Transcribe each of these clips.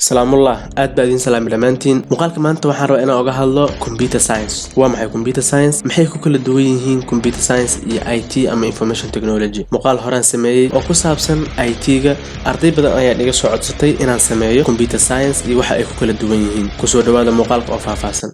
Salaamullah aad baa idin salaam dhamaantiin muuqaalka maanta waxaan rabaa inaan uga hadlo computer science waa maxay computer science maxay ku kala duwan yihiin computer science iyo IT ama information technology muuqaal horaan sameeyay oo ku saabsan IT-ga arday badan ayaa iga soo codsatay inaan sameeyo computer science iyo waxa ay ku kala duwan yihiin ku soo dhawaada muuqaalka oo faahfaahsan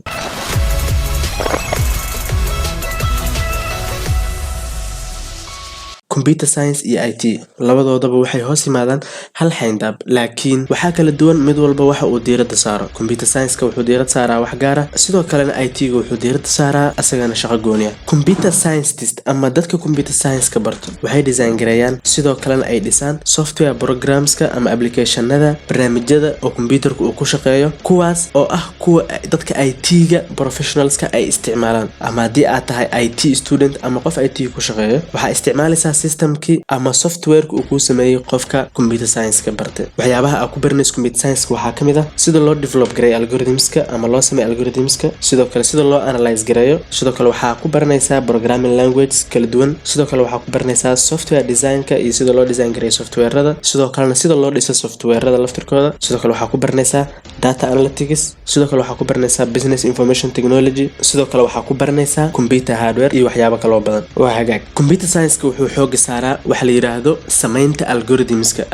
computer science iyo IT labadoodaba waxay hoos yimaadaan hal xeyndaab laakiin waxa kala duwan mid walba waxa uu diiradda saaro computer science ka wuxuu diiradda saaraa wax gaar ah sidoo kalena IT ga wuxuu diiradda saaraa asagana shaqo gooni ah computer scientist ama dadka computer science ka barto waxay design gareeyaan sidoo kalena ay dhisaan software programs ka ama applicationada barnaamijyada oo computerka uu ku shaqeeyo kuwaas oo ah kuwa dadka IT ga professionals ka ay isticmaalaan ama hadii aad tahay IT student ama qof IT ku shaqeeyo waxa isticmaalaysaa systemki ama software uu ku sameeyay qofka computer science ka bartay waxyaabaha aad ku baranayso computer science waxa kamid ah sida loo develop gareeyo algorithms ka ama loo sameeyo algorithms ka sidoo kale sida loo analyze gareeyo sidoo kale waxa ku baranaysaa programming languages kala duwan sidoo kale waxa ku baranaysaa software design ka iyo sida loo design gareeyo software-rada sidoo kale sida loo dhiso software-rada laftirkooda sidoo kale waxa ku baranaysaa data analytics sidoo kale waxa ku baranaysaa business information technology sidoo kale waxa ku baranaysaa computer hardware iyo waxyaabo kale oo badan waa hagaag computer science ka wuxuu saara waxa la yiraahdo sameynta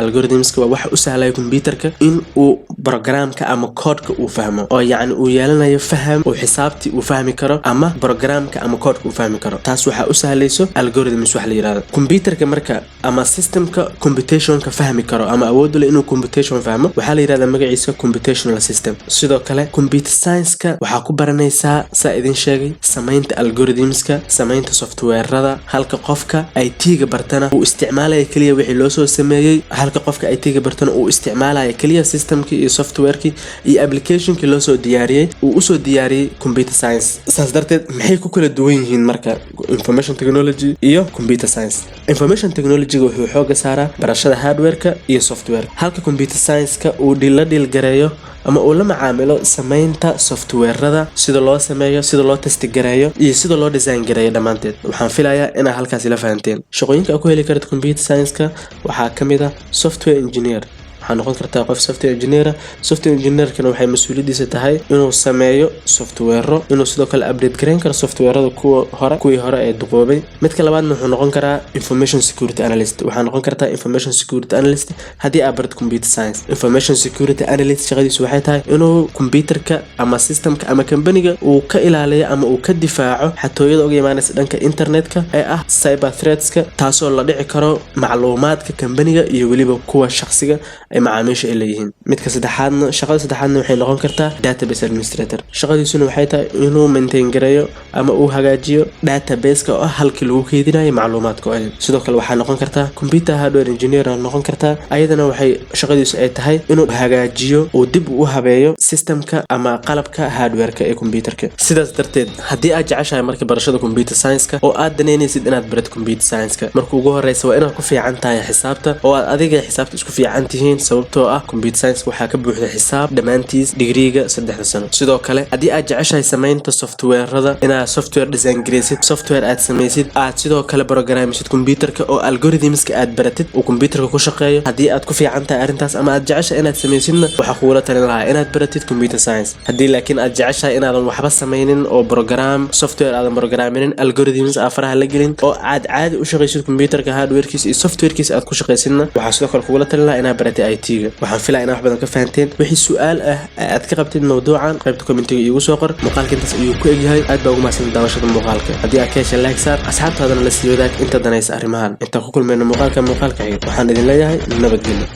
algorithms waa waxa u sahlaya computerka in uu programka ama code-ka uu fahmo oo yaani uu yeelanayo faham oo xisaabti uu fahmi karo ama programka ama code-ka uu fahmi karo taas waxa u sahlayso algorithms waxa la yiraahdo computerka marka ama systemka computation ka fahmi karo ama awood u leh inuu computation fahmo waxa la yiraahdaa magaciisa computational system sidoo kale computer science ka waxa ku baranaysaa saa idin sheegay sameynta algorithms ka sameynta software-rada halka qofka IT ga bartana uu isticmaalay kaliya wixii loo soo sameeyay halka qofka IT ga bartana uu isticmaalay kaliya systemki iyo software-ki iyo application-ki loo soo diyaariyay uu u soo diyaariyay computer science saas darteed maxay ku kala duwan yihiin marka information technology iyo computer science information technology wuxuu xooga saaraa barashada hardware-ka iyo software halka computer science-ka uu dhil gareeyo ama uu la macaamilo sameynta software-rada sida loo sameeyo sida loo test gareeyo iyo sida loo design gareeyo dhamaanteed waxaan filayaa in halkaas ila fahanteen shaqooyinka aad ku heli karto computer science ka waxa kamid ah software engineer waxaan noqon kartaa qof software engineer kana waxay mas'uuliyadiisa tahay inuu sameeyo software inuu sidoo kale update gareyn karo software-rada kuwii hore ee duqoobay midka labaadna wuxuu noqon karaa information security analyst waxaan noqon kartaa information security analyst hadii aad barto computer science information security analyst shaqadiisu waxay tahay inuu computerka ama systemka ama company-ga uu ka ilaaliyo ama uu ka difaaco xatooyada uga imaanaysa dhanka internetka ee ah cyber threats ka taasoo la dhici karo macluumaadka company-ga iyo waliba kuwa shakhsiga ay macaamiisha ay leeyihiin midka shaqada saddexaadna waxay noqon kartaa database administrator shaqadiisuna waxay tahay inuu maintain gareeyo ama uu hagaajiyo database-ka oo ah halkii lagu keydinayo macluumaadka sidoo kale waxaa noqon kartaa computer hardware engineer noqon kartaa ayadana waxay shaqadiisu ay tahay inuu hagaajiyo oo dib u habeeyo systemka ama qalabka hardware-ka ee computerka sidaas darteed haddii aad jeceshahay marka barashada computer science-ka oo aad daneynaysid inaad barato computer science-ka marka ugu horeysa waa inaad ku fiican tahay xisaabta oo aad adiga xisaabta isku fiican tihiin sababtoo ah computer science waxa ka buuxda xisaab dhamaantiis digriga 3 sano sidoo kale hadii aad jeceshahay sameynta software-rada inaad software design gareysid software aad sameysid aad sidoo kale programmeysid computerka oo algorithms ka aad baratid oo computerka ku shaqeeyo hadii aad ku fiican tahay arintaas ama aad jeceshahay inaad sameysidna waxa kuula talin lahaa inaad baratid computer science hadii laakiin aad jeceshahay inaadan waxba sameynin oo program software aadan programmeynin algorithms afaraha la gelin oo aad caadi u shaqeysid computerka hardware-kiisa iyo software-kiisa aad ku shaqeysidna waxa sidoo kale kuula talin lahaa inaad baratid IT ga waxaan filayaa in wax badan ka fahanteen wixii su'aal ah aad ka qabtid mawduucan qaybta commentiga iigu soo qor muuqaalka intaas ayuu ku egyahay aad baa ugu mahadsan daawashada muuqaalka hadii aad ka heshay like saar asxaabtaadana la sii wadaag inta danaysa arrimahan inta ku kulmayna muuqaalka xiga waxaan idin leeyahay nabadgelyo